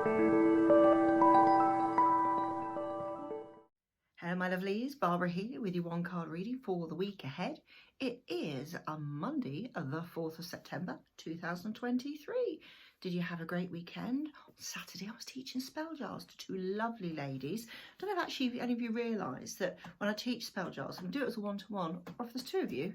Hello my lovelies, Barbara here with your one card reading for the week ahead. It is a Monday, the 4th of September 2023. Did you have a great weekend? On Saturday I was teaching spell jars to two lovely ladies. Don't know if actually any of you realise that when I teach spell jars, I can do it as a one-to-one, or if there's two of you,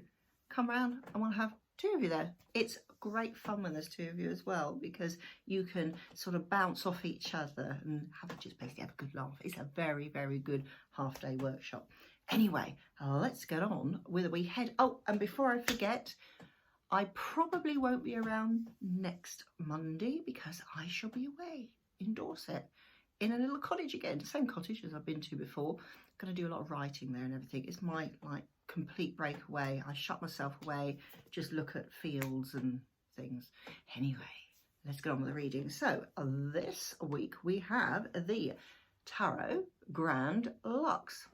come round and we'll have two of you there. It's great fun when there's two of you as well, because you can sort of bounce off each other and just basically have a good laugh. It's a very, very good half-day workshop. Anyway, let's get on with the weekend. Oh, and before I forget, I probably won't be around next Monday because I shall be away in Dorset in a little cottage again, the same cottage as I've been to before. I'm going to do a lot of writing there and everything. It's my complete breakaway. I shut myself away, just look at fields and things. Anyway, let's get on with the reading. So this week we have the Tarot Grand Luxe.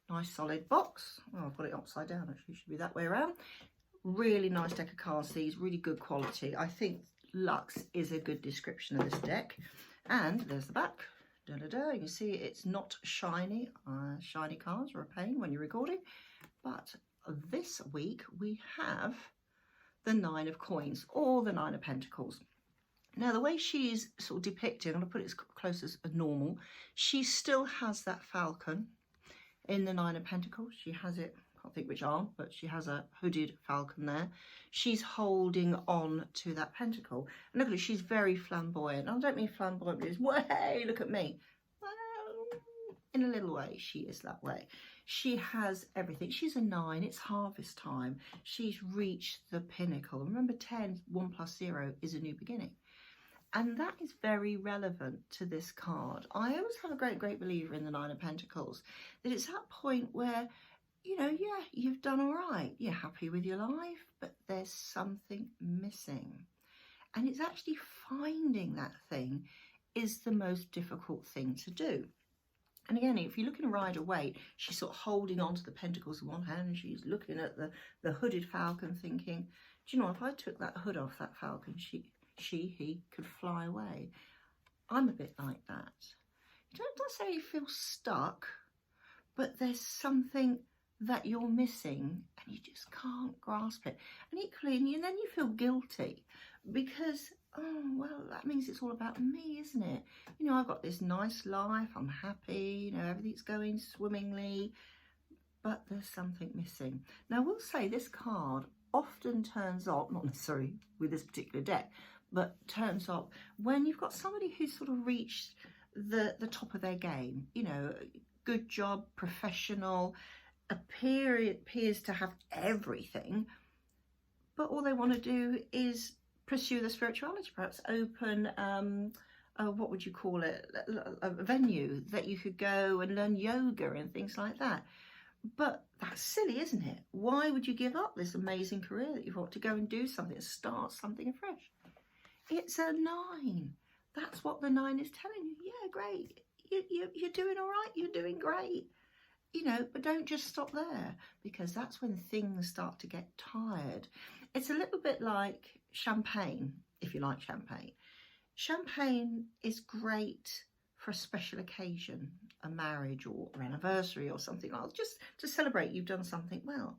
Nice solid box. Oh, I've got it upside down, actually. It should be that way around. Really nice deck of cards, these, really good quality. I think Luxe is a good description of this deck. And there's the back. Da, da, da. You can see it's not shiny. Shiny cards are a pain when you're recording. But this week we have the Nine of Coins, or the Nine of Pentacles. Now, the way she's sort of depicted, I'm going to put it as close as normal, she still has that falcon in the Nine of Pentacles. She has it, I can't think which arm, but she has a hooded falcon there. She's holding on to that pentacle. And look at her, she's very flamboyant. I don't mean flamboyant, but it's, way, look at me. Well, in a little way, she is that way. She has everything. She's a 9. It's harvest time. She's reached the pinnacle. Remember, 10, 1 plus 0 is a new beginning. And that is very relevant to this card. I always have a great believer in the Nine of Pentacles, that it's that point where, you know, yeah, you've done all right. You're happy with your life, but there's something missing. And it's actually finding that thing is the most difficult thing to do. And again, if you're looking to ride a weight, she's sort of holding on to the pentacles in one hand, and she's looking at the hooded falcon thinking, do you know, if I took that hood off that falcon, he could fly away. I'm a bit like that. You don't necessarily feel stuck, but there's something that you're missing and you just can't grasp it. And equally, and then you feel guilty because, oh, well, that means it's all about me, isn't it? You know, I've got this nice life, I'm happy, you know, everything's going swimmingly, but there's something missing. Now, we'll say this card often turns up, not necessarily with this particular deck, but turns up when you've got somebody who's sort of reached the top of their game, you know, good job, professional, appears to have everything, but all they want to do is pursue the spirituality, perhaps open what would you call it, a venue that you could go and learn yoga and things like that. But that's silly, isn't it? Why would you give up this amazing career that you've got to go and do something, start something afresh? It's a 9. That's what the 9 is telling you. Yeah, great. You're doing all right. You're doing great. You know, but don't just stop there, because that's when things start to get tired. It's a little bit like champagne, if you like champagne. Champagne is great for a special occasion, a marriage or anniversary or something like that, just to celebrate you've done something well.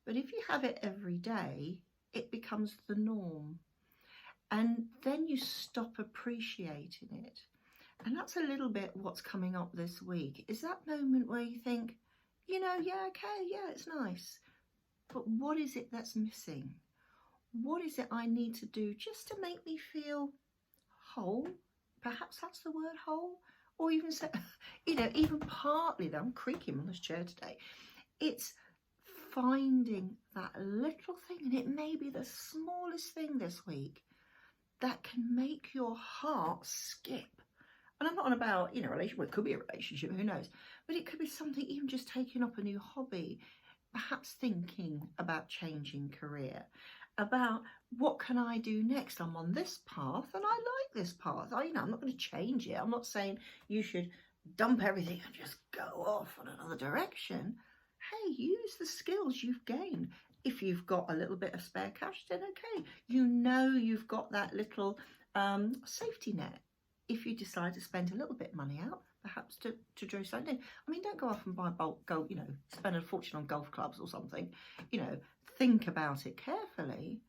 But if you have it every day, it becomes the norm. And then you stop appreciating it. And that's a little bit what's coming up this week, is that moment where you think, you know, yeah, okay, yeah, it's nice. But what is it that's missing? What is it I need to do just to make me feel whole? Perhaps that's the word, whole. Or even, say, you know, even partly, though, I'm creaking on this chair today. It's finding that little thing, and it may be the smallest thing this week, that can make your heart skip. And I'm not on about, you know, relationship. Well, it could be a relationship, who knows? But it could be something, even just taking up a new hobby, perhaps thinking about changing career, about what can I do next? I'm on this path and I like this path. You know, I'm not going to change it. I'm not saying you should dump everything and just go off on another direction. Hey, use the skills you've gained. If you've got a little bit of spare cash, then okay. You know you've got that little safety net if you decide to spend a little bit of money out, perhaps to do something. I mean, don't go off and buy bulk gold, you know, spend a fortune on golf clubs or something. You know, think about it carefully,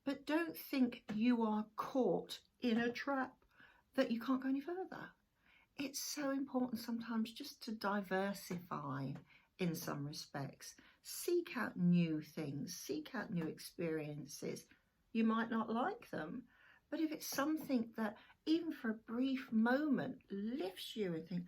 but don't think you are caught in a trap that you can't go any further. It's so important sometimes just to diversify in some respects. Seek out new things, seek out new experiences. You might not like them, but if it's something that even for a brief moment lifts you and think,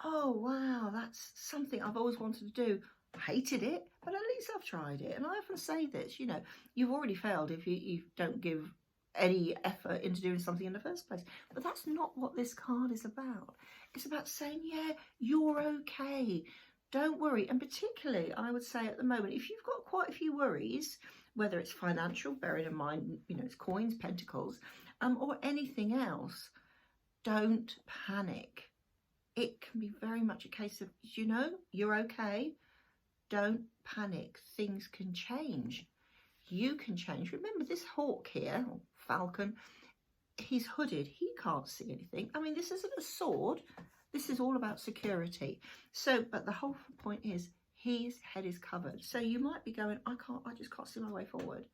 oh wow, that's something I've always wanted to do. I hated it, but at least I've tried it. And I often say this, you know, you've already failed if you don't give any effort into doing something in the first place. But that's not what this card is about. It's about saying, yeah, you're okay. Don't worry. And particularly, I would say at the moment, if you've got quite a few worries, whether it's financial, bearing in mind, you know, it's coins, pentacles, or anything else, don't panic. It can be very much a case of, you know, you're okay. Don't panic. Things can change. You can change. Remember this hawk here, or falcon, he's hooded. He can't see anything. I mean, this isn't a sword. This is all about security. So, but the whole point is his head is covered. So you might be going, I just can't see my way forward.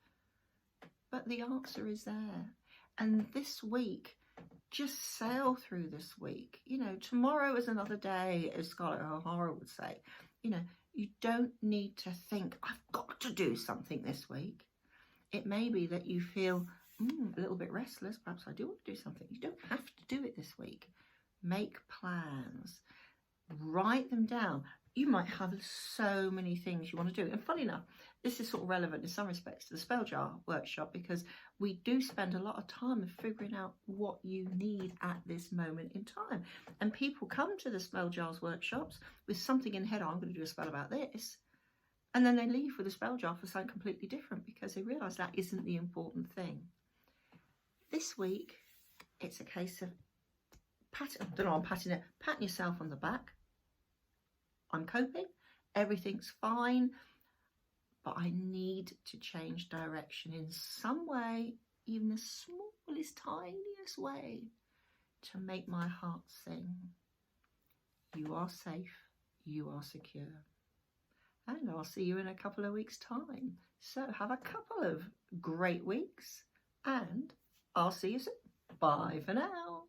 But the answer is there. And this week, just sail through this week. You know, tomorrow is another day, as Scarlett O'Hara would say. You know, you don't need to think, I've got to do something this week. It may be that you feel a little bit restless. Perhaps I do want to do something. You don't have to do it this week. Make plans. Write them down. You might have so many things you want to do. And funny enough, this is sort of relevant in some respects to the spell jar workshop, because we do spend a lot of time figuring out what you need at this moment in time. And people come to the spell jars workshops with something in head, oh, I'm going to do a spell about this. And then they leave with a spell jar for something completely different because they realise that isn't the important thing. This week, it's a case of patting yourself on the back. I'm coping, everything's fine, but I need to change direction in some way, even the smallest, tiniest way, to make my heart sing. You are safe, you are secure. And I'll see you in a couple of weeks' time. So have a couple of great weeks, and I'll see you soon. Bye for now.